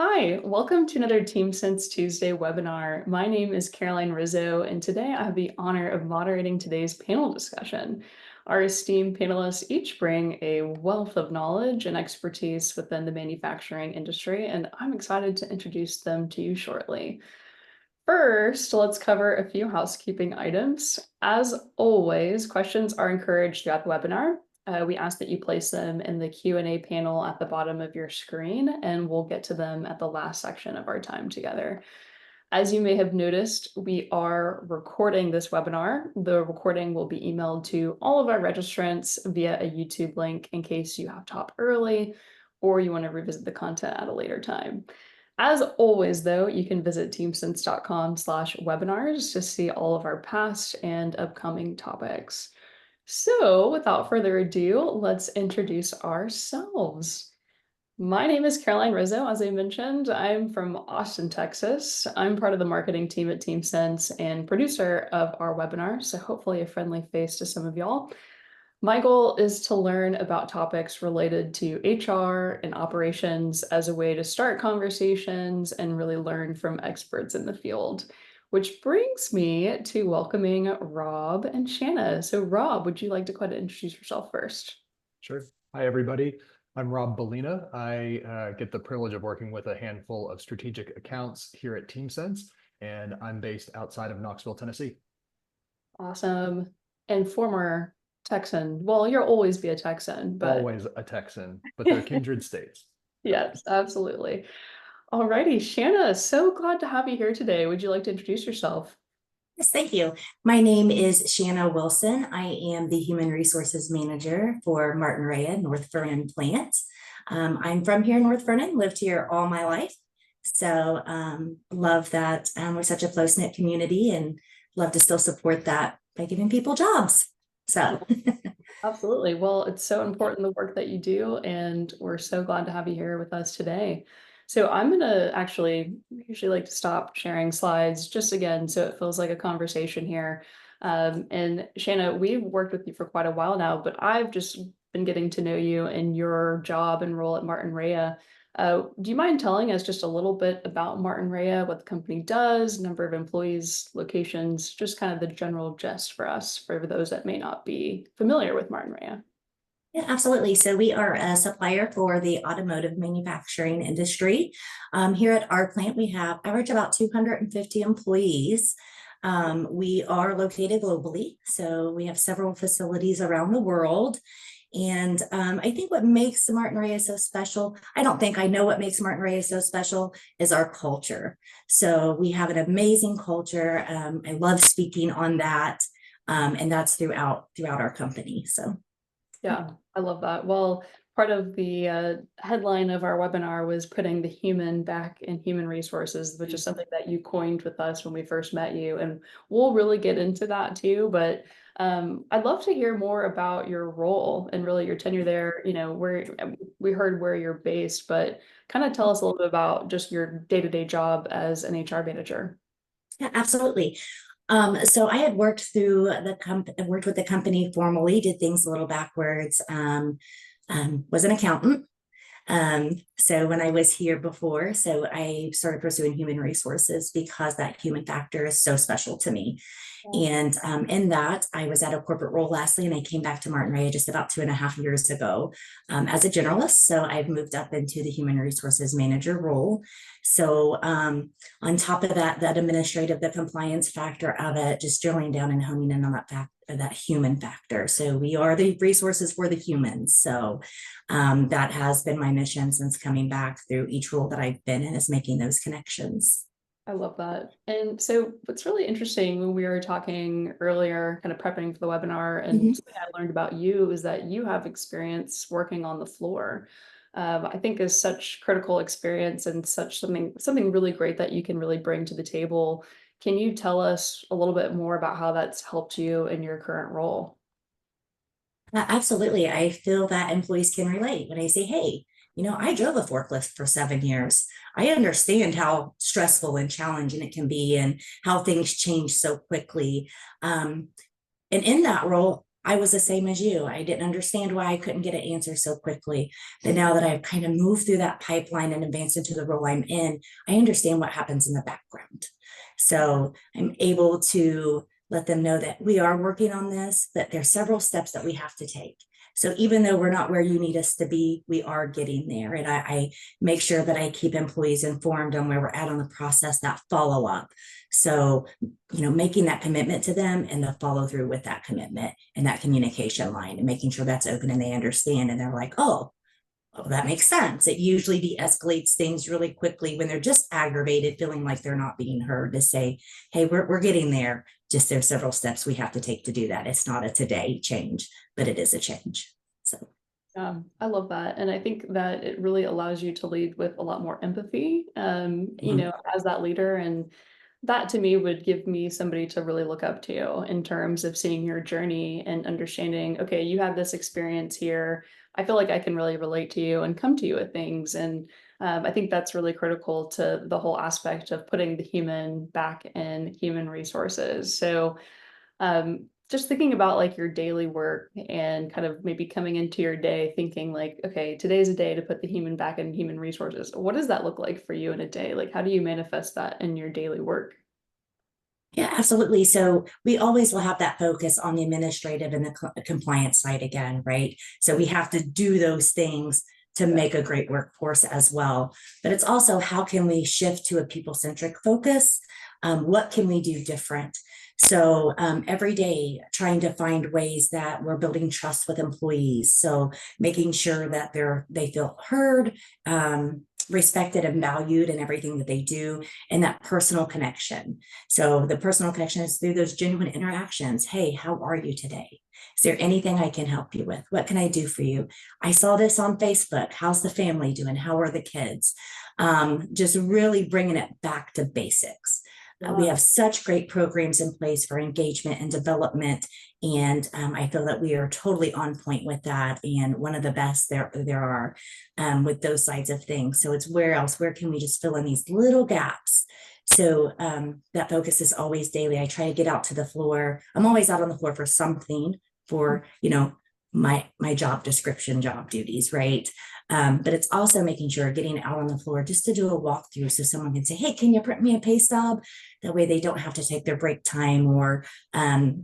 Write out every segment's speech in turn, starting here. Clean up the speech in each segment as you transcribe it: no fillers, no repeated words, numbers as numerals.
Hi, welcome to another TeamSense Tuesday webinar. My name is Caroline Rizzo, and today I have the honor of moderating today's panel discussion. Our esteemed panelists each bring a wealth of knowledge and expertise within the manufacturing industry, and I'm excited to introduce them to you shortly. First, let's cover a few housekeeping items. As always, questions are encouraged throughout the webinar. We ask that you place them in the Q&A panel at the bottom of your screen, and we'll get to them at the last section of our time together. As you may have noticed, we are recording this webinar. The recording will be emailed to all of our registrants via a YouTube link in case you have to hop early or you want to revisit the content at a later time. As always, though, you can visit teamsense.com/webinars to see all of our past and upcoming topics. So, without further ado, let's introduce ourselves. My name is Caroline Rizzo. As I mentioned, I'm from Austin, Texas. I'm part of the marketing team at TeamSense and producer of our webinar, so hopefully a friendly face to some of y'all. My goal is to learn about topics related to HR and operations as a way to start conversations and really learn from experts in the field. Which brings me to welcoming Rob and Shanna. So Rob, would you like to go ahead and introduce yourself first? Sure. Hi, everybody. I'm Rob Bellina. I get the privilege of working with a handful of strategic accounts here at TeamSense, and I'm based outside of Knoxville, Tennessee. Awesome. And former Texan. Well, you'll always be a Texan, but Always a Texan, but they're kindred states. yes, absolutely. Alrighty, Shanna, so glad to have you here today. Would you like to introduce yourself? Yes, thank you. My name is Shanna Wilson. I am the Human Resources Manager for Martinrea, North Vernon plant. I'm from here in North Vernon, lived here all my life. So love that we're such a close-knit community and love to still support that by giving people jobs. So Absolutely. Well, it's so important the work that you do, and we're so glad to have you here with us today. So I'm gonna actually usually like to stop sharing slides just again so it feels like a conversation here. And Shanna, we've worked with you for quite a while now, but I've just been getting to know you and your job and role at Martinrea. Do you mind telling us just a little bit about Martinrea, what the company does, number of employees, locations, just kind of the general gist for us, for those that may not be familiar with Martinrea? yeah, absolutely. So we are a supplier for the automotive manufacturing industry. Here at our plant, we have average about 250 employees. We are located globally, so we have several facilities around the world. And I think what makes Martinrea so special, I don't think I know what makes Martinrea so special, is our culture. So we have an amazing culture. I love speaking on that. And that's throughout our company. So Yeah, I love that. Well, part of the headline of our webinar was putting the human back in human resources, which is something that you coined with us when we first met you. And we'll really get into that too. But I'd love to hear more about your role and really your tenure there. You know, where we heard where you're based, but kind of tell us a little bit about just your day-to-day job as an HR manager. yeah, absolutely. So I had worked worked with the company formally, did things a little backwards, was an accountant. So when I was here before, so I started pursuing human resources because that human factor is so special to me. And in that, I was at a corporate role lastly, and I came back to Martinrea just about 2.5 years ago as a generalist. So I've moved up into the human resources manager role. So on top of that, that administrative, the compliance factor of it, just drilling down and honing in on that human factor. So we are the resources for the humans. So that has been my mission since coming back through each role that I've been in, is making those connections. I love that. And so what's really interesting when we were talking earlier, kind of prepping for the webinar, and Mhm. something I learned about you is that you have experience working on the floor. I think is such critical experience and such something really great that you can really bring to the table. Can you tell us a little bit more about how that's helped you in your current role? Absolutely. I feel that employees can relate when I say, hey, I drove a forklift for 7 years. I understand how stressful and challenging it can be and how things change so quickly. And in that role, I was the same as you. I didn't understand why I couldn't get an answer so quickly. But now that I've kind of moved through that pipeline and advanced into the role I'm in, I understand what happens in the background. So I'm able to let them know that we are working on this, that there's several steps that we have to take. So even though we're not where you need us to be, we are getting there. And I make sure that I keep employees informed on where we're at on the process, that follow up. So, making that commitment to them and the follow through with that commitment and that communication line and making sure that's open and they understand and they're like, oh, that makes sense. It usually de-escalates things really quickly when they're just aggravated, feeling like they're not being heard, to say, hey, we're getting there. Just there's several steps we have to take to do that. It's not a today change, but it is a change. So I love that. And I think that it really allows you to lead with a lot more empathy, as that leader. And that to me would give me somebody to really look up to in terms of seeing your journey and understanding, okay, you have this experience here. I feel like I can really relate to you and come to you with things. And I think that's really critical to the whole aspect of putting the human back in human resources. So just thinking about like your daily work and kind of maybe coming into your day thinking like, okay, today's a day to put the human back in human resources. What does that look like for you in a day? Like, how do you manifest that in your daily work? yeah, absolutely. So we always will have that focus on the administrative and the compliance side again, right? So we have to do those things to make a great workforce as well. But it's also how can we shift to a people-centric focus? What can we do different? So every day trying to find ways that we're building trust with employees. So making sure that they feel heard, respected and valued in everything that they do, and that personal connection. So the personal connection is through those genuine interactions. Hey, how are you today? Is there anything I can help you with? What can I do for you? I saw this on Facebook. How's the family doing? How are the kids? Just really bringing it back to basics. We have such great programs in place for engagement and development. And I feel that we are totally on point with that. And one of the best there are with those sides of things. So it's where can we just fill in these little gaps? So that focus is always daily. I try to get out to the floor. I'm always out on the floor for something for, my job description, job duties, right? But it's also making sure getting out on the floor just to do a walkthrough so someone can say, hey, can you print me a pay stub? That way they don't have to take their break time or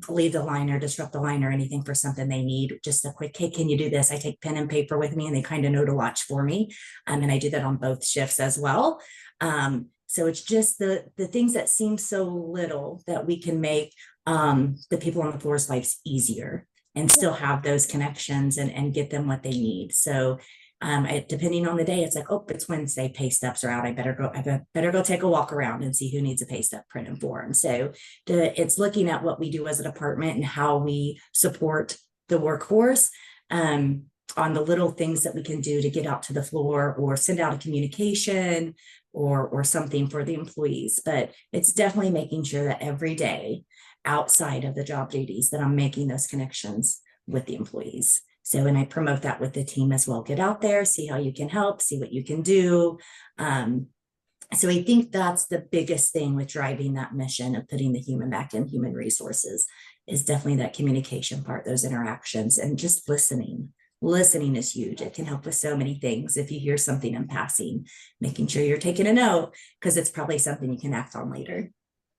leave the line or disrupt the line or anything for something they need. Just a quick, hey, can you do this? I take pen and paper with me and they kind of know to watch for me. And I do that on both shifts as well. So it's just the things that seem so little that we can make the people on the floor's lives easier and still have those connections and get them what they need. So depending on the day, it's like, oh, it's Wednesday, pay stubs are out. I better go take a walk around and see who needs a pay stub printed for them. So it's looking at what we do as a department and how we support the workforce on the little things that we can do to get out to the floor or send out a communication or something for the employees. But it's definitely making sure that every day outside of the job duties that I'm making those connections with the employees. So, and I promote that with the team as well. Get out there, see how you can help, see what you can do. So I think that's the biggest thing with driving that mission of putting the human back in human resources is definitely that communication part, those interactions, and just listening. Listening is huge. It can help with so many things. If you hear something in passing, making sure you're taking a note because it's probably something you can act on later.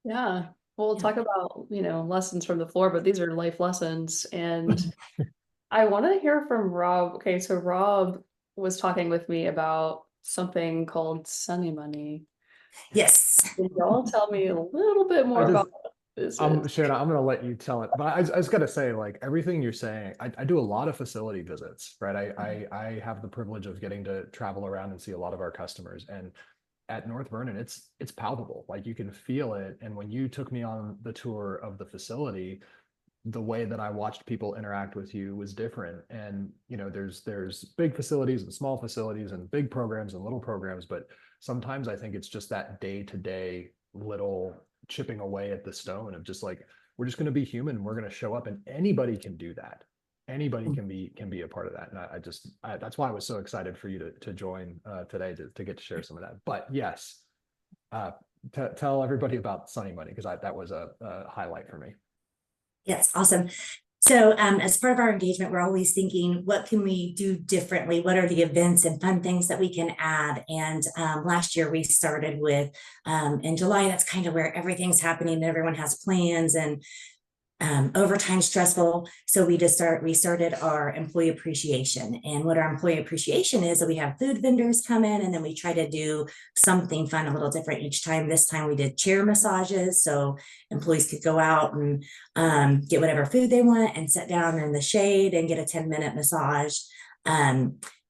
Yeah. Well, we'll talk about, lessons from the floor, but these are life lessons. And I want to hear from Rob. Okay, so Rob was talking with me about something called Sunny Money. Yes. Can y'all tell me a little bit more about what this is? Shanna, I'm going to let you tell it, but I just got to say, like everything you're saying, I do a lot of facility visits, right? I have the privilege of getting to travel around and see a lot of our customers, and at North Vernon, it's palpable. Like you can feel it. And when you took me on the tour of the facility, the way that I watched people interact with you was different. And there's big facilities and small facilities and big programs and little programs, but sometimes I think it's just that day-to-day little chipping away at the stone of just like, we're just going to be human. We're going to show up, and anybody can do that. Anybody can be a part of that. And that's why I was so excited for you to join today to get to share some of that. But yes, tell everybody about Sunny Money, because that was a highlight for me. Yes, awesome. So as part of our engagement, we're always thinking, what can we do differently? What are the events and fun things that we can add? And last year we started with, in July, that's kind of where everything's happening and everyone has plans, and overtime stressful. So we started our employee appreciation. And what our employee appreciation is that we have food vendors come in, and then we try to do something fun, a little different each time. This time we did chair massages. So employees could go out and get whatever food they want and sit down in the shade and get a 10-minute massage.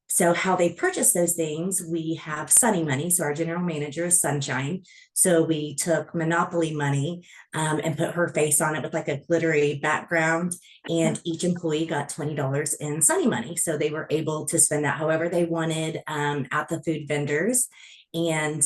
So how they purchase those things, we have Sunny Money. So our general manager is Sunshine. So we took Monopoly money and put her face on it with like a glittery background. And each employee got $20 in Sunny Money. So they were able to spend that however they wanted at the food vendors, and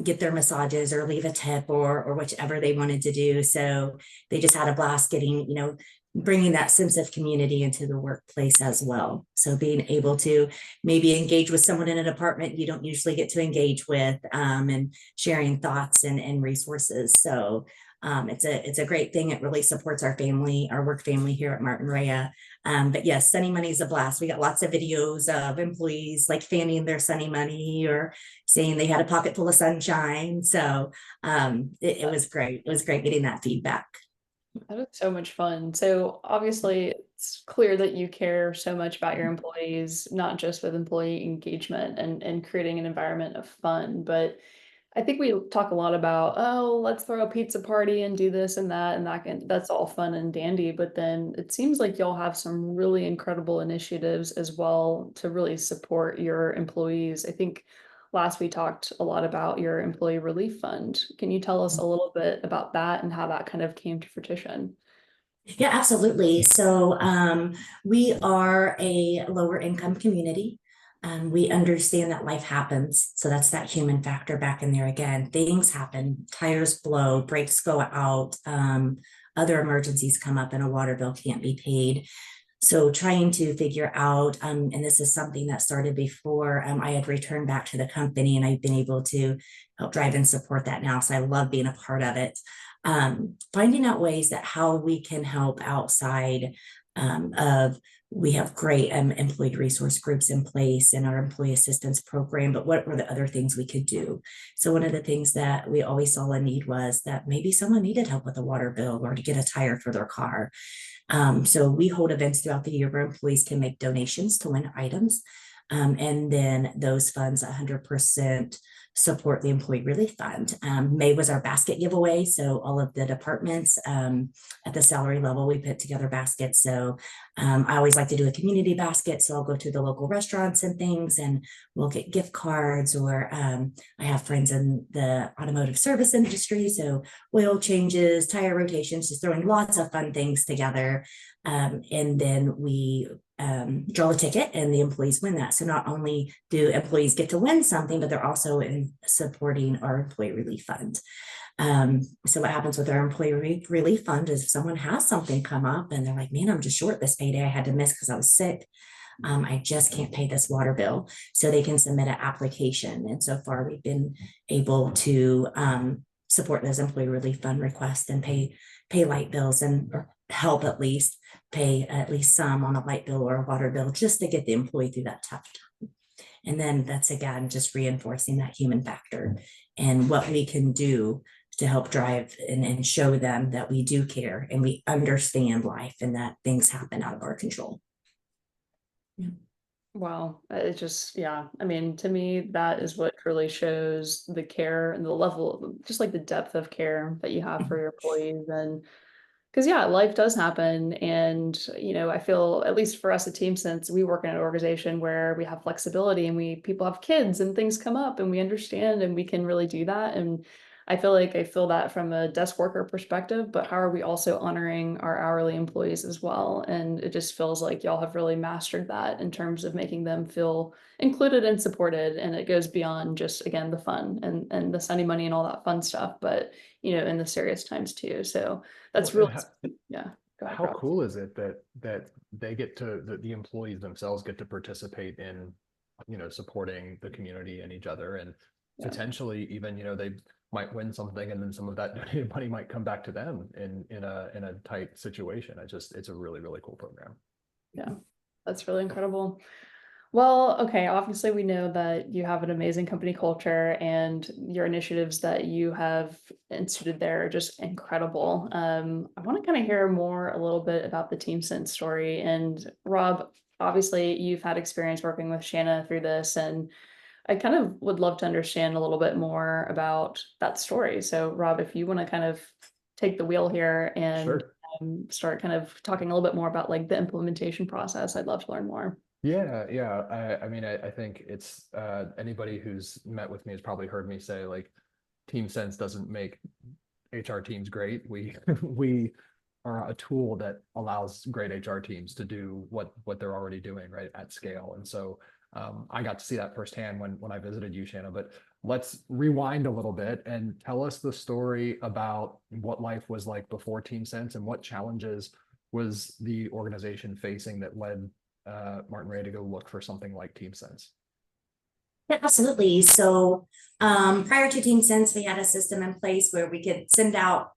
get their massages or leave a tip or whichever they wanted to do. So they just had a blast getting, bringing that sense of community into the workplace as well. So being able to maybe engage with someone in a department you don't usually get to engage with, and sharing thoughts and resources. So it's a great thing. It really supports our family, our work family here at Martinrea. But yes, Sunny Money is a blast. We got lots of videos of employees like fanning their Sunny Money or saying they had a pocket full of sunshine. So it was great. It was great getting that feedback. That is so much fun. So obviously it's clear that you care so much about your employees, not just with employee engagement and creating an environment of fun, but I think we talk a lot about, oh, let's throw a pizza party and do this and that can, that's all fun and dandy. But then it seems like y'all have some really incredible initiatives as well to really support your employees. I think last we talked a lot about your employee relief fund. Can you tell us a little bit about that and how that kind of came to fruition? Yeah, absolutely. So we are a lower income community. We understand that life happens. So that's that human factor back in there again. Things happen, tires blow, brakes go out, other emergencies come up, and a water bill can't be paid. So trying to figure out, and this is something that started before I had returned back to the company, and I've been able to help drive and support that now. So I love being a part of it. Finding out ways that how we can help outside of, we have great employee resource groups in place in our employee assistance program, but what were the other things we could do? So one of the things that we always saw a need was that maybe someone needed help with a water bill or to get a tire for their car. So we hold events throughout the year where employees can make donations to win items. And then those funds 100% support the employee relief fund. May was our basket giveaway. So all of the departments at the salary level, we put together baskets. So I always like to do a community basket. So I'll go to the local restaurants and things, and we'll get gift cards, or I have friends in the automotive service industry. So oil changes, tire rotations, just throwing lots of fun things together. And then we draw a ticket and the employees win that. So not only do employees get to win something, but they're also in supporting our employee relief fund. So what happens with our employee relief fund is if someone has something come up and they're like, man, I'm just short this payday I had to miss because I was sick. I just can't pay this water bill. So they can submit an application. And so far we've been able to support those employee relief fund requests and pay light bills, and help at least pay at least some on a light bill or a water bill, just to get the employee through that tough time. And then that's again just reinforcing that human factor and what we can do to help drive and show them that we do care and we understand life and that things happen out of our control. Yeah. Wow. It just, yeah. I mean, to me, that is what truly shows the care and the level, just like the depth of care that you have for your employees. And because, yeah, life does happen. And, I feel, at least for us at TeamSense, we work in an organization where we have flexibility and people have kids and things come up and we understand and we can really do that. And I feel like I feel that from a desk worker perspective, but how are we also honoring our hourly employees as well? And it just feels like y'all have really mastered that in terms of making them feel included and supported. And it goes beyond just, again, the fun and the Sunny Money and all that fun stuff, but, in the serious times too. So that's Well, really, yeah. Go ahead, how Rob. cool is it that they get to, the employees themselves get to participate in, supporting the community and each other, and Yeah. potentially even, might win something, and then some of that donated money might come back to them in a tight situation. It's a really, really cool program. Yeah, that's really incredible. Well, okay, obviously we know that you have an amazing company culture and your initiatives that you have instituted there are just incredible. I want to kind of hear more a little bit about the TeamSense story. And Rob, obviously you've had experience working with Shanna through this, and I kind of would love to understand a little bit more about that story. So Rob, if you want to kind of take the wheel here and Sure. start kind of talking a little bit more about like the implementation process, I'd love to learn more. Yeah. I mean, I think it's anybody who's met with me has probably heard me say like TeamSense doesn't make HR teams great. We we are a tool that allows great HR teams to do what they're already doing, right, at scale. And so I got to see that firsthand when I visited you, Shanna. But let's rewind a little bit and tell us the story about what life was like before TeamSense and what challenges was the organization facing that led Martinrea to go look for something like TeamSense. Yeah, absolutely. So prior to TeamSense, we had a system in place where we could send out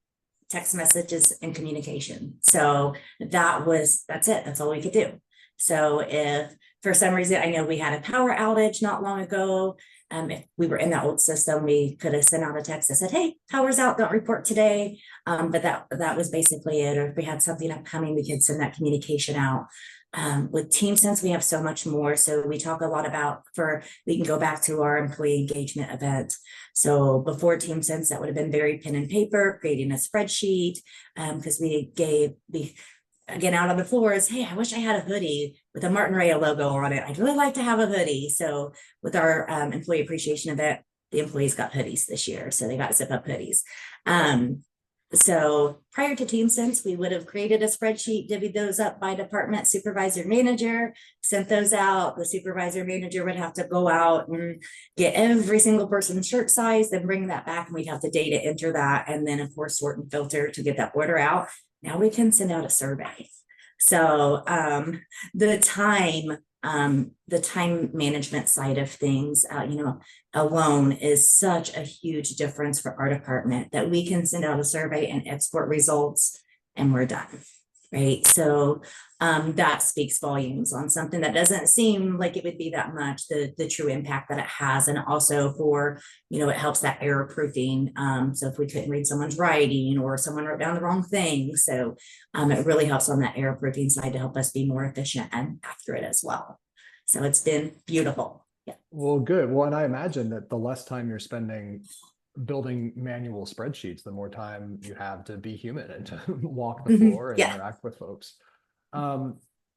text messages and communication. So that's it. That's all we could do. So if for some reason, I know we had a power outage not long ago. If we were in that old system, we could have sent out a text that said, "Hey, power's out, don't report today." But that was basically it. Or if we had something upcoming, we could send that communication out. With TeamSense, we have so much more. So we talk a lot about we can go back to our employee engagement event. So before TeamSense, that would have been very pen and paper, creating a spreadsheet, because again, out on the floor is, "Hey, I wish I had a hoodie with a Martinrea logo on it. I'd really like to have a hoodie." So with our employee appreciation event, the employees got hoodies this year. So they got zip up hoodies. So prior to TeamSense, we would have created a spreadsheet, divvied those up by department, supervisor, manager, sent those out. The supervisor manager would have to go out and get every single person's shirt size, then bring that back, and we'd have to data enter that, and then of course sort and filter to get that order out. Now we can send out a survey. So the time management side of things, alone is such a huge difference for our department that we can send out a survey and export results and we're done. Right. So that speaks volumes on something that doesn't seem like it would be that much, the true impact that it has. And also for, it helps that error proofing. So if we couldn't read someone's writing or someone wrote down the wrong thing. So it really helps on that error proofing side to help us be more efficient and accurate as well. So it's been beautiful. Yeah. Well, good. Well, and I imagine that the less time you're spending building manual spreadsheets, the more time you have to be human and to walk the floor and interact with folks.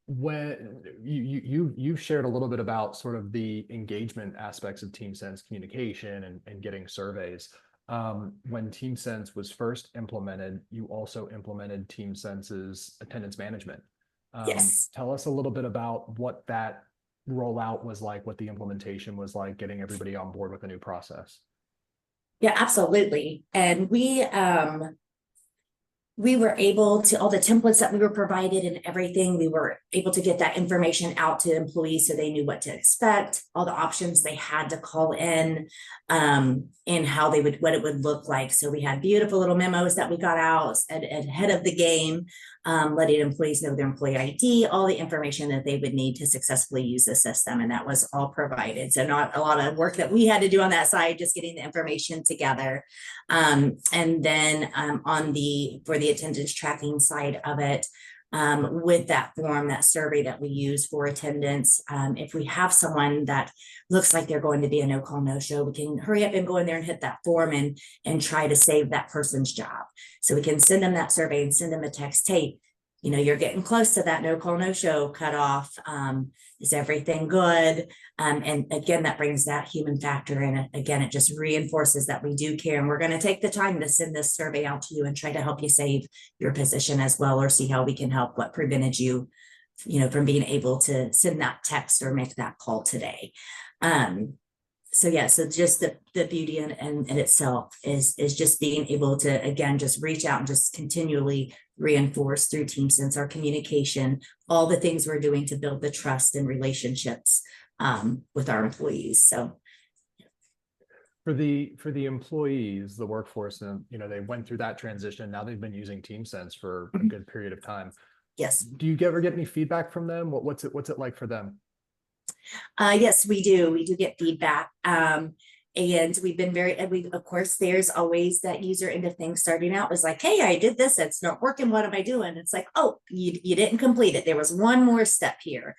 When you've shared a little bit about sort of the engagement aspects of TeamSense communication and getting surveys. When TeamSense was first implemented, you also implemented TeamSense's attendance management. Yes. Tell us a little bit about what that rollout was like, what the implementation was like, getting everybody on board with a new process. Yeah, absolutely. And we were able to, all the templates that we were provided and everything, we were able to get that information out to employees so they knew what to expect, all the options they had to call in, and how what it would look like. So we had beautiful little memos that we got out ahead of the game, letting employees know their employee ID, all the information that they would need to successfully use the system. And that was all provided. So not a lot of work that we had to do on that side, just getting the information together. And then for the attendance tracking side of it, with that form, that survey that we use for attendance, if we have someone that looks like they're going to be a no call, no show, we can hurry up and go in there and hit that form and try to save that person's job. So we can send them that survey and send them a text, "Hey, you're getting close to that no call, no show cutoff. Is everything good?" And again, that brings that human factor in. Again, it just reinforces that we do care, and we're going to take the time to send this survey out to you and try to help you save your position as well, or see how we can help what prevented you, from being able to send that text or make that call today. So just the beauty in itself is just being able to, again, just reach out and just continually reinforce through TeamSense our communication, all the things we're doing to build the trust and relationships with our employees. So for the employees, the workforce, and they went through that transition. Now they've been using TeamSense for a good period of time. Yes. Do you ever get any feedback from them? What's it like for them? Yes, we do. We do get feedback. And we've been of course, there's always that user end of things starting out was like, hey, I did this, it's not working. What am I doing? It's like, oh, you didn't complete it. There was one more step here.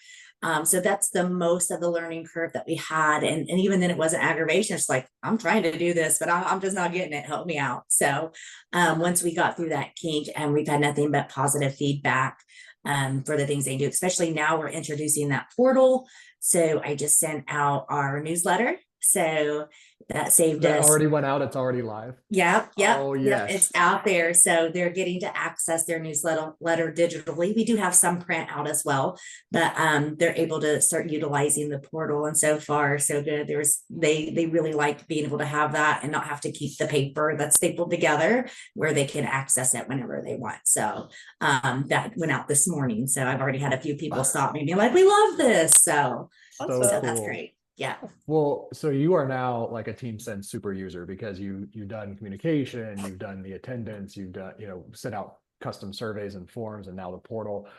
So that's the most of the learning curve that we had. And even then it wasn't aggravation. It's like, I'm trying to do this, but I'm just not getting it. Help me out. So once we got through that kink, and we've had nothing but positive feedback for the things they do, especially now we're introducing that portal. So I just sent out our newsletter. So that saved That us. already went out. It's already live. Yep. Oh, Yep, yes. it's out there. So they're getting to access their newsletter digitally. We do have some print out as well, but they're able to start utilizing the portal. And so far, so good. They really like being able to have that and not have to keep the paper that's stapled together, where they can access it whenever they want. So that went out this morning. So I've already had a few people stop me and be like, we love this. So So that's cool. great. Yeah. Well, so you are now like a TeamSense super user, because you've done communication, you've done the attendance, you've done, sent out custom surveys and forms, and now the portal.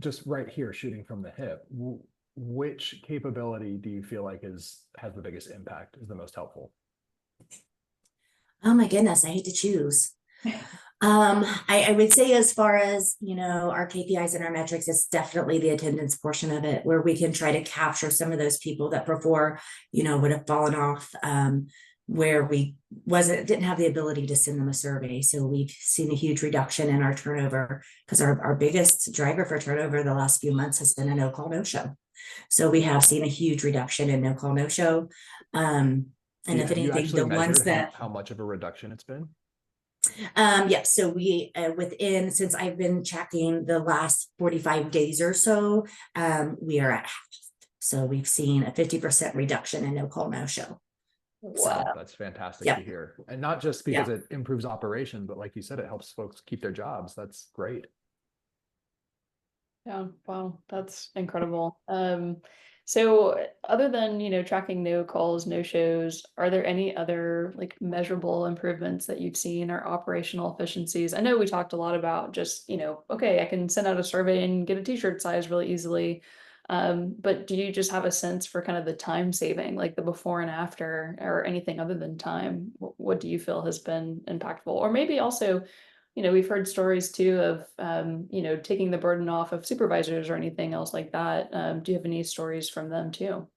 Just right here, shooting from the hip, which capability do you feel like has the biggest impact, is the most helpful? Oh my goodness, I hate to choose. I would say, as far as, our KPIs and our metrics, it's definitely the attendance portion of it, where we can try to capture some of those people that before, would have fallen off, where we didn't have the ability to send them a survey. So we've seen a huge reduction in our turnover, because our biggest driver for turnover the last few months has been a no call, no show. So we have seen a huge reduction in no call, no show. And if anything, the ones that how much of a reduction it's been? Yeah, so we since I've been tracking the last 45 days or so, we are at half. So we've seen a 50% reduction in no call, no show. Wow. That's fantastic to hear. And not just because it improves operation, but like you said, it helps folks keep their jobs. That's great. Yeah, wow, that's incredible. So other than, tracking no calls, no shows, are there any other like measurable improvements that you've seen, or operational efficiencies? I know we talked a lot about just, okay, I can send out a survey and get a t-shirt size really easily. But do you just have a sense for kind of the time saving, like the before and after, or anything other than time? What do you feel has been impactful? Or maybe also, we've heard stories too of, taking the burden off of supervisors or anything else like that. Do you have any stories from them too?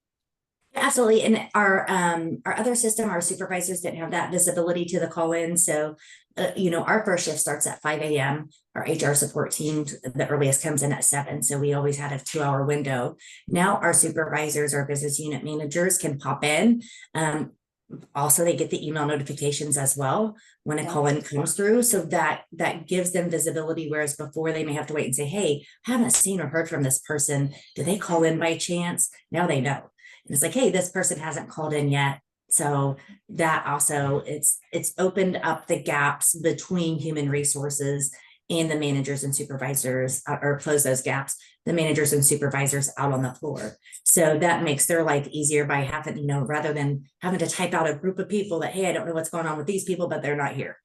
Absolutely. And our other system, our supervisors didn't have that visibility to the call-in. So, our first shift starts at 5 a.m. Our HR support team, the earliest, comes in at 7. So we always had a 2-hour window. Now our supervisors, our business unit managers, can pop in. Also, they get the email notifications as well when a call in comes through. So that gives them visibility. Whereas before, they may have to wait and say, hey, I haven't seen or heard from this person. Did they call in by chance? Now they know. And it's like, hey, this person hasn't called in yet. So that also, it's opened up the gaps between human resources and the managers and supervisors, or close those gaps, the managers and supervisors out on the floor. So that makes their life easier by having, rather than having to type out a group of people that, hey, I don't know what's going on with these people, but they're not here.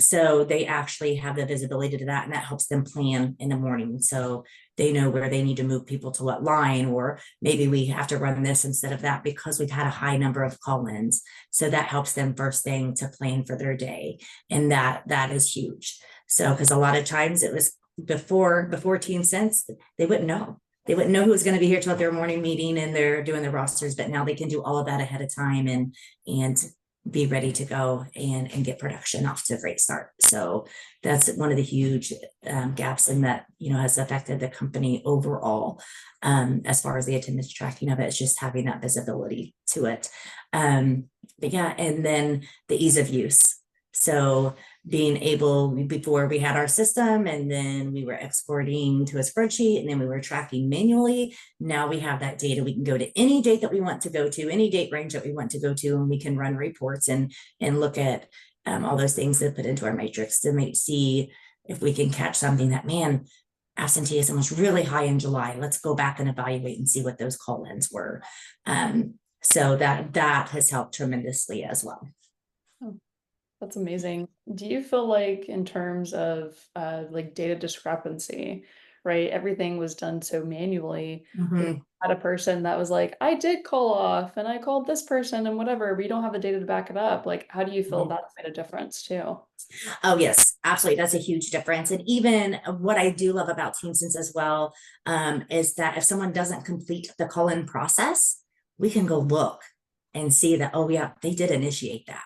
So they actually have the visibility to that, and that helps them plan in the morning. So they know where they need to move people to what line, or maybe we have to run this instead of that because we've had a high number of call-ins. So that helps them first thing to plan for their day. And that is huge. So, because a lot of times it was before TeamSense, they wouldn't know. They wouldn't know who was going to be here till their morning meeting and they're doing the rosters, but now they can do all of that ahead of time and be ready to go and get production off to a great start. So that's one of the huge gaps in that, has affected the company overall. As far as the attendance tracking of it, it's just having that visibility to it. But yeah, and then the ease of use. So being able, before we had our system and then we were exporting to a spreadsheet and then we were tracking manually. Now we have that data. We can go to any date that we want to go to, any date range that we want to go to, and we can run reports and look at all those things that put into our matrix to see if we can catch something that, man, absenteeism was really high in July. Let's go back and evaluate and see what those call-ins were. So that has helped tremendously as well. That's amazing. Do you feel like in terms of like data discrepancy, right? Everything was done so manually. And Mhm. had a person that was like, I did call off and I called this person and whatever, but you don't have the data to back it up. Like, how do you feel Mhm. that's made a difference too? Oh, yes, absolutely. That's a huge difference. And even what I do love about TeamSense as well, is that if someone doesn't complete the call-in process, we can go look and see that, oh, yeah, they did initiate that.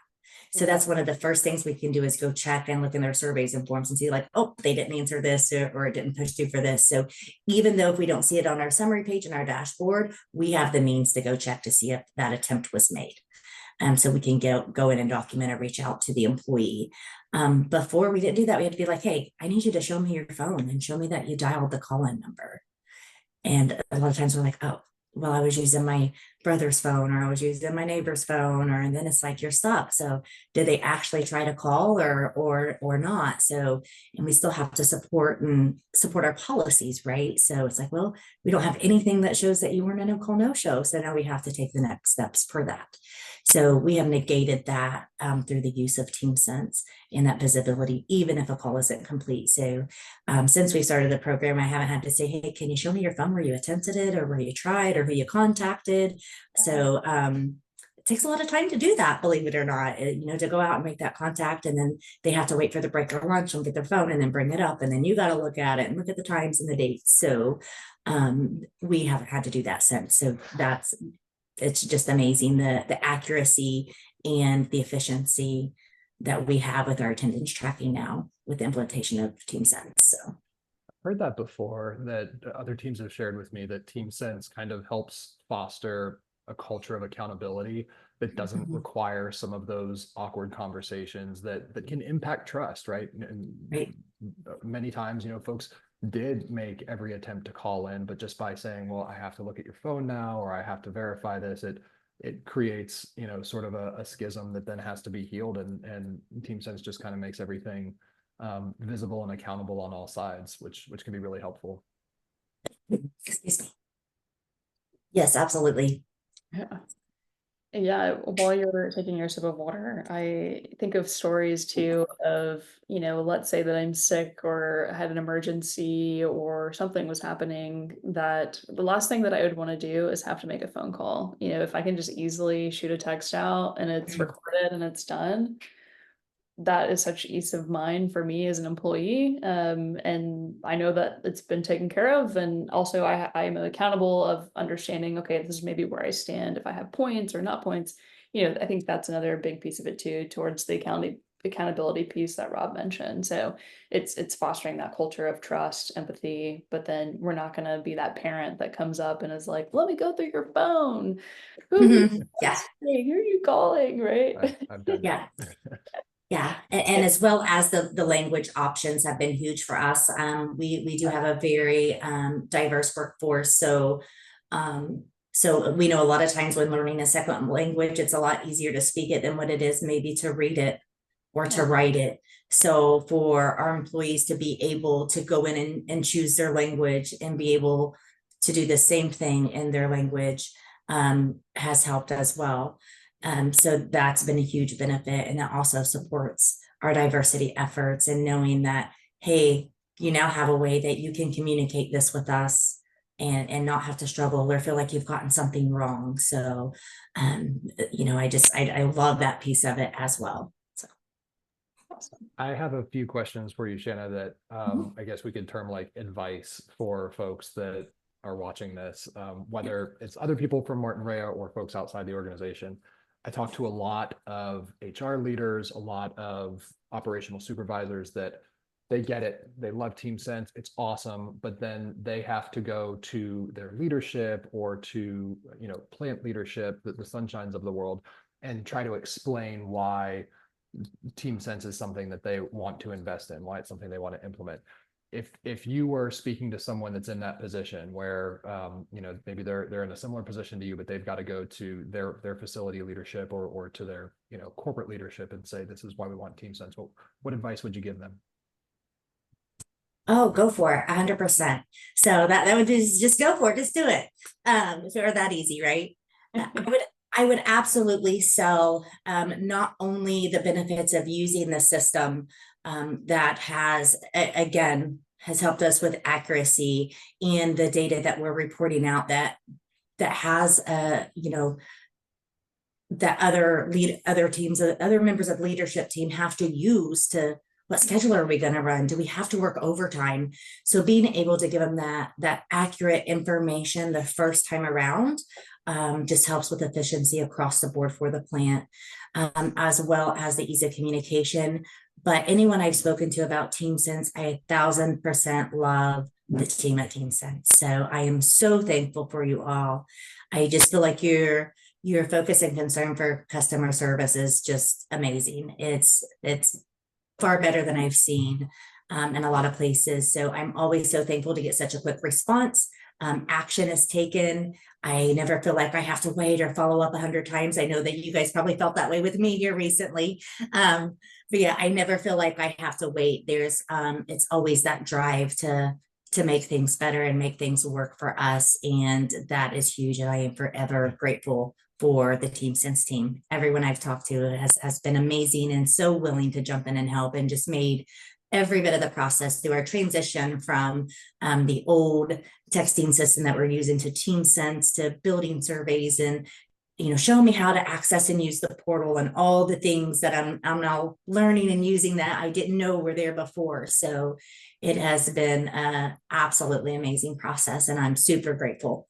So Yeah. that's one of the first things we can do is go check and look in their surveys and forms and see like, oh, they didn't answer this or it didn't push through for this. So even though if we don't see it on our summary page in our dashboard, we have the means to go check to see if that attempt was made. So we can go in and document or reach out to the employee. Before we didn't do that, we had to be like, hey, I need you to show me your phone and show me that you dialed the call-in number. And a lot of times we're like, oh, well, I was using my brother's phone or I was using my neighbor's phone, or and then it's like you're stuck. So did they actually try to call or not? So, and we still have to support our policies, right? So it's like, well, we don't have anything that shows that you weren't a no call, no show. So now we have to take the next steps for that. So we have negated that through the use of TeamSense and that visibility, even if a call isn't complete. So since we started the program, I haven't had to say, hey, can you show me your phone where you attempted it or where you tried or who you contacted? So it takes a lot of time to do that, believe it or not, to go out and make that contact. And then they have to wait for the break or lunch and get their phone and then bring it up. And then you got to look at it and look at the times and the dates. So we haven't had to do that since. So it's just amazing the accuracy and the efficiency that we have with our attendance tracking now with the implementation of TeamSense. So Heard that before, that other teams have shared with me that TeamSense kind of helps foster a culture of accountability that doesn't require some of those awkward conversations that can impact trust, right? And right. many times, folks did make every attempt to call in, but just by saying, well, I have to look at your phone now, or I have to verify this, it creates, sort of a schism that then has to be healed. And TeamSense just kind of makes everything visible and accountable on all sides, which can be really helpful. Excuse me. Yes, absolutely. Yeah. Yeah, while you're taking your sip of water, I think of stories too of, let's say that I'm sick or had an emergency or something was happening, that the last thing that I would want to do is have to make a phone call. If I can just easily shoot a text out and it's recorded and it's done, that is such ease of mind for me as an employee. And I know that it's been taken care of. And also I am accountable of understanding, okay, this is maybe where I stand if I have points or not points. I think that's another big piece of it too, towards the accountability piece that Rob mentioned. So it's fostering that culture of trust, empathy, but then we're not going to be that parent that comes up and is like, let me go through your phone. Who are you Yeah. texting? Who are you calling? Right. I've done Yeah. that. Yeah, and as well as the language options have been huge for us. We do have a very diverse workforce, so we know a lot of times when learning a second language, it's a lot easier to speak it than what it is maybe to read it or to write it. So for our employees to be able to go in and choose their language and be able to do the same thing in their language has helped as well. So that's been a huge benefit. And that also supports our diversity efforts and knowing that, hey, you now have a way that you can communicate this with us and not have to struggle or feel like you've gotten something wrong. So, I love that piece of it as well. So. Awesome. I have a few questions for you, Shanna, that I guess we could term like advice for folks that are watching this, whether it's other people from Martinrea or folks outside the organization. I talk to a lot of HR leaders, a lot of operational supervisors that they get it. They love TeamSense. It's awesome. But then they have to go to their leadership or to, plant leadership, the sunshines of the world, and try to explain why TeamSense is something that they want to invest in, why it's something they want to implement. If you were speaking to someone that's in that position where maybe they're in a similar position to you, but they've got to go to their facility leadership or to their corporate leadership and say, this is why we want TeamSense, what advice would you give them? Oh, go for it, 100%. So that would be just go for it, just do it. If it were that easy, right? I would absolutely sell not only the benefits of using the system that again, has helped us with accuracy and the data that we're reporting out that has that other teams, other members of leadership team have to use to, what schedule are we going to run? Do we have to work overtime? So being able to give them that accurate information the first time around just helps with efficiency across the board for the plant, as well as the ease of communication. But anyone I've spoken to about TeamSense, I 1,000% love the team at TeamSense. So I am so thankful for you all. I just feel like your focus and concern for customer service is just amazing. It's far better than I've seen in a lot of places. So I'm always so thankful to get such a quick response. Action is taken. I never feel like I have to wait or follow up 100 times. I know that you guys probably felt that way with me here recently. But yeah, I never feel like I have to wait. It's always that drive to make things better and make things work for us. And that is huge. And I am forever grateful for the TeamSense team. Everyone I've talked to has been amazing and so willing to jump in and help, and just made every bit of the process through our transition from the old texting system that we're using to TeamSense, to building surveys and showing me how to access and use the portal and all the things that I'm now learning and using that I didn't know were there before. So it has been an absolutely amazing process, and I'm super grateful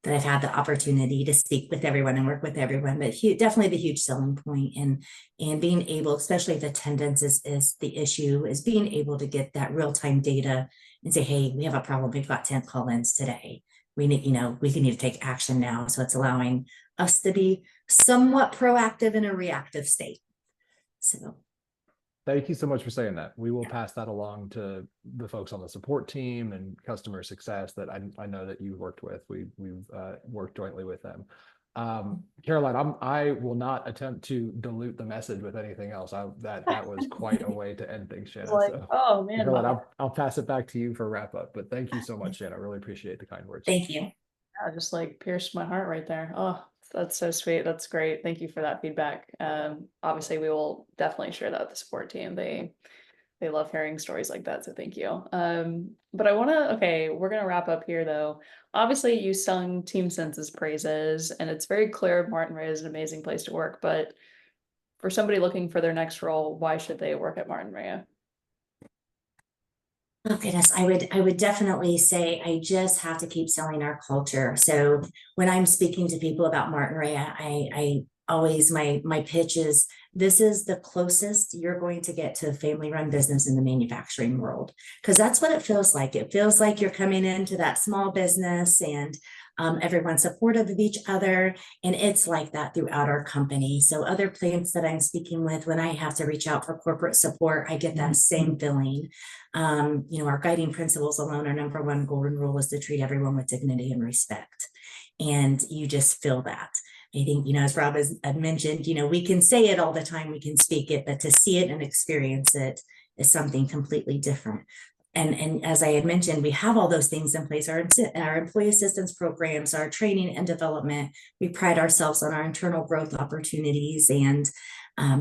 that I've had the opportunity to speak with everyone and work with everyone. But definitely the huge selling point, and being able, especially if attendance is the issue, is being able to get that real-time data and say, hey, we have a problem. We've got 10 call-ins today. We need to take action now. So it's allowing us to be somewhat proactive in a reactive state. So thank you so much for saying that. We will pass that along to the folks on the support team and customer success that I know that you've worked with. We've worked jointly with them. Caroline, I will not attempt to dilute the message with anything else. That was quite a way to end things, Shanna. Like, so, oh man, Caroline, I'll pass it back to you for wrap up. But thank you so much, Shanna. I really appreciate the kind words. thank you. yeah, just like pierced my heart right there. Oh, that's so sweet. That's great. Thank you for that feedback. Obviously we will definitely share that with the support team. They love hearing stories like that. So thank you. But we're gonna wrap up here though. Obviously you sung TeamSense's praises, and it's very clear Martinrea is an amazing place to work, but for somebody looking for their next role, why should they work at Martinrea? Oh goodness, I would definitely say I just have to keep selling our culture. So when I'm speaking to people about Martinrea, I always, my pitch is, this is the closest you're going to get to a family-run business in the manufacturing world, because that's what it feels like. It feels like you're coming into that small business, and everyone's supportive of each other, and it's like that throughout our company. So other plants that I'm speaking with, when I have to reach out for corporate support, I get that same feeling. Our guiding principles alone, our number one golden rule is to treat everyone with dignity and respect, and you just feel that. I think, as Rob had mentioned, we can say it all the time, we can speak it, but to see it and experience it is something completely different. And as I had mentioned, we have all those things in place, our employee assistance programs, our training and development. We pride ourselves on our internal growth opportunities and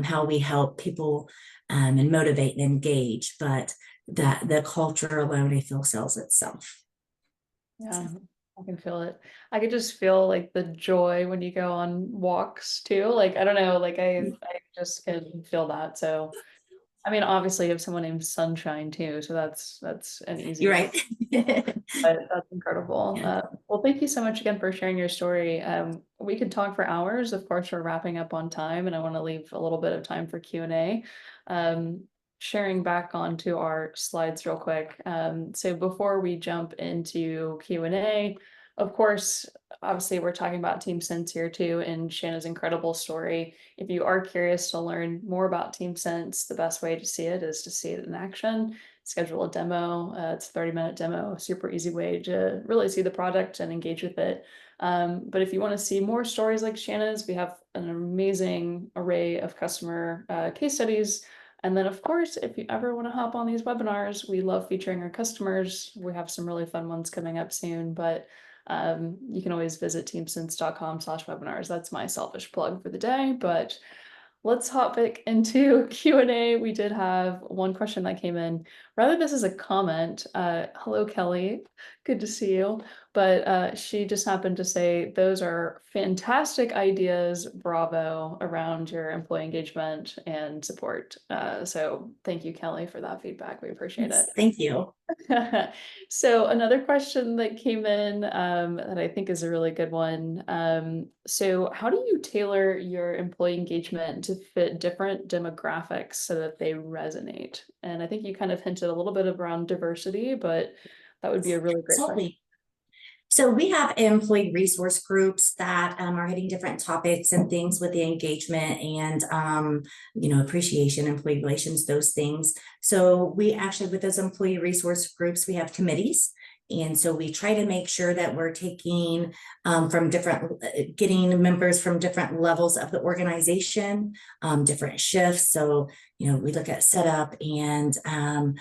how we help people and motivate and engage. But the culture alone, I feel, sells itself. Yeah, I can feel it. I could just feel like the joy when you go on walks too. Like, I don't know, like I just can feel that. So I mean, obviously you have someone named Sunshine too, so that's an easy You're right. but that's incredible. Well, thank you so much again for sharing your story. We could talk for hours. Of course, we're wrapping up on time, and I want to leave a little bit of time for Q&A. Sharing back onto our slides real quick. So before we jump into Q&A, of course, obviously we're talking about TeamSense here too, and Shanna's incredible story. If you are curious to learn more about TeamSense, the best way to see it is to see it in action. Schedule a demo. It's a 30-minute demo, super easy way to really see the product and engage with it. But if you want to see more stories like Shanna's, we have an amazing array of customer case studies. And then, of course, if you ever want to hop on these webinars, we love featuring our customers. We have some really fun ones coming up soon. But You can always visit teamsense.com/webinars. That's my selfish plug for the day, but let's hop back into Q&A. We did have one question that came in. Rather, this is a comment. Hello, Kelly. Good to see you. But she just happened to say, those are fantastic ideas. Bravo around your employee engagement and support. So thank you, Kelly, for that feedback. We appreciate it. Thank you. So another question that came in that I think is a really good one. So how do you tailor your employee engagement to fit different demographics so that they resonate? And I think you kind of hinted a little bit around diversity, but that would be a really great question. Totally. So we have employee resource groups that are hitting different topics and things with the engagement and, appreciation, employee relations, those things. So we actually, with those employee resource groups, we have committees. And so we try to make sure that we're taking getting members from different levels of the organization, different shifts. So, we look at setup and a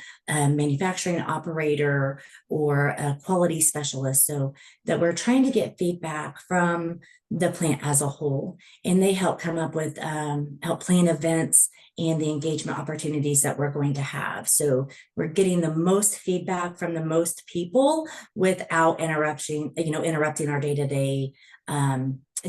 manufacturing operator or a quality specialist. So that we're trying to get feedback from the plant as a whole. And they help come up with, help plan events and the engagement opportunities that we're going to have. So we're getting the most feedback from the most people without interrupting our day-to-day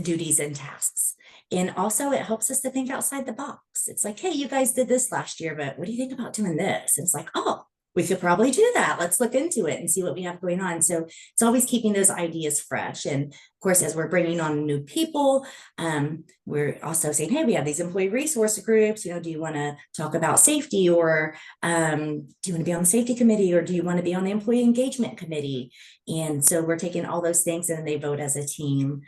duties and tasks. And also it helps us to think outside the box. It's like, hey, you guys did this last year, but what do you think about doing this? And it's like, oh, we could probably do that. Let's look into it and see what we have going on. So it's always keeping those ideas fresh. And of course, as we're bringing on new people, we're also saying, hey, we have these employee resource groups. Do you want to talk about safety, or do you want to be on the safety committee, or do you want to be on the employee engagement committee? And so we're taking all those things and they vote as a team.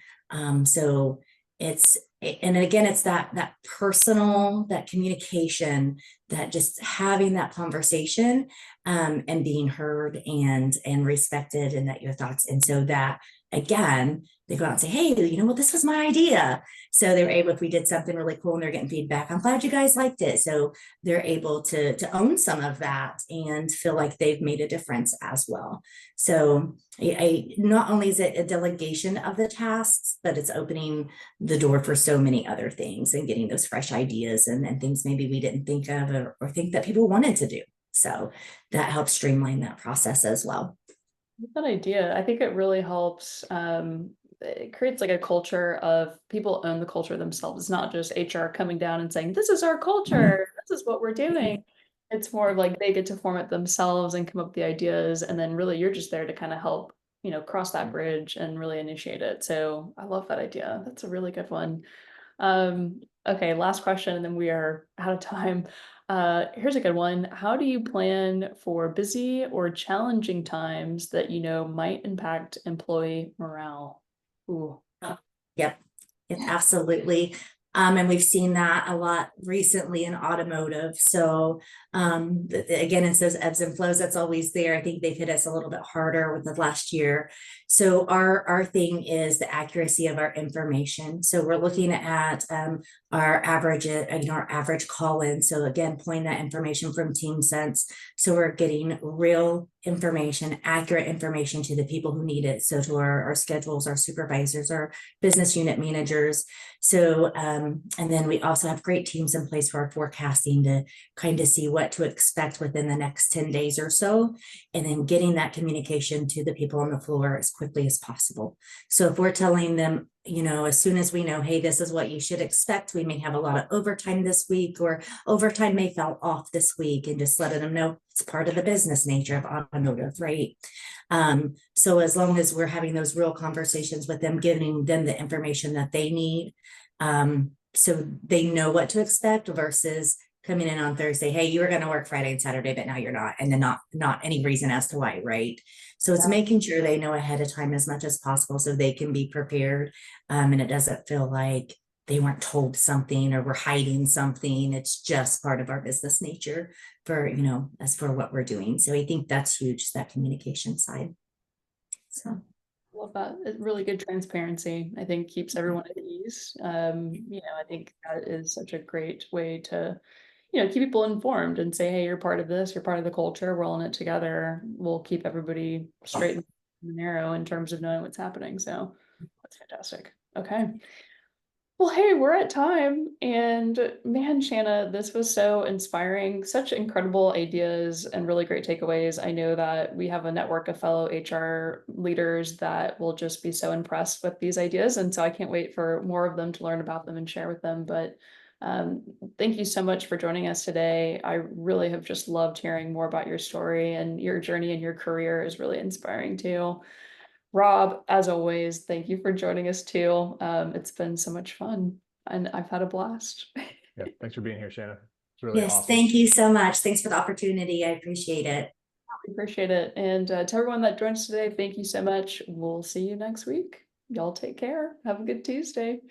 So it's that personal, that communication, that just having that conversation and being heard and respected, and that your thoughts. And so that, again, they go out and say, hey, this was my idea. So they're able, if we did something really cool and they're getting feedback, I'm glad you guys liked it. So they're able to own some of that and feel like they've made a difference as well. So not only is it a delegation of the tasks, but it's opening the door for so many other things and getting those fresh ideas and things maybe we didn't think of or think that people wanted to do. So that helps streamline that process as well. That idea. I think it really helps. It creates like a culture of people own the culture themselves. It's not just HR coming down and saying, this is our culture, this is what we're doing. It's more of like they get to form it themselves and come up with the ideas. And then really you're just there to kind of help, cross that bridge and really initiate it. So I love that idea. That's a really good one. Okay, last question, and then we are out of time. Here's a good one. How do you plan for busy or challenging times that might impact employee morale? Ooh. Yep, absolutely. And we've seen that a lot recently in automotive. So again, it's those ebbs and flows that's always there. I think they've hit us a little bit harder with the last year. So our thing is the accuracy of our information. So we're looking at our average call-in. So again, pulling that information from TeamSense. So we're getting real information, accurate information to the people who need it. So to our schedules, our supervisors, our business unit managers. So, and then we also have great teams in place for our forecasting to kind of see what to expect within the next 10 days or so, and then getting that communication to the people on the floor as quickly as possible. So if we're telling them, as soon as we know, hey, this is what you should expect, we may have a lot of overtime this week, or overtime may fall off this week, and just letting them know it's part of the business nature of automotive, right? So as long as we're having those real conversations with them, giving them the information that they need, so they know what to expect, versus coming in on Thursday, hey, you were going to work Friday and Saturday, but now you're not, and then not any reason as to why, right? So it's making sure they know ahead of time as much as possible so they can be prepared, and it doesn't feel like they weren't told something or we're hiding something. It's just part of our business nature for, as for what we're doing. So I think that's huge, that communication side. So. Love that. It's really good transparency. I think keeps everyone at ease. I think that is such a great way to, keep people informed and say, hey, you're part of this, you're part of the culture, we're all in it together. We'll keep everybody straight. narrow in terms of knowing what's happening. So that's fantastic. Okay. Well, hey, we're at time. And man, Shanna, this was so inspiring. Such incredible ideas and really great takeaways. I know that we have a network of fellow HR leaders that will just be so impressed with these ideas. And so I can't wait for more of them to learn about them and share with them. But um, thank you so much for joining us today. I really have just loved hearing more about your story, and your journey and your career is really inspiring too. Rob, as always, thank you for joining us too. It's been so much fun and I've had a blast. Yeah, thanks for being here, Shanna. It's really Yes, awesome. thank you so much. Thanks for the opportunity. I appreciate it. We appreciate it. And to everyone that joined us today, thank you so much. We'll see you next week. Y'all take care. Have a good Tuesday.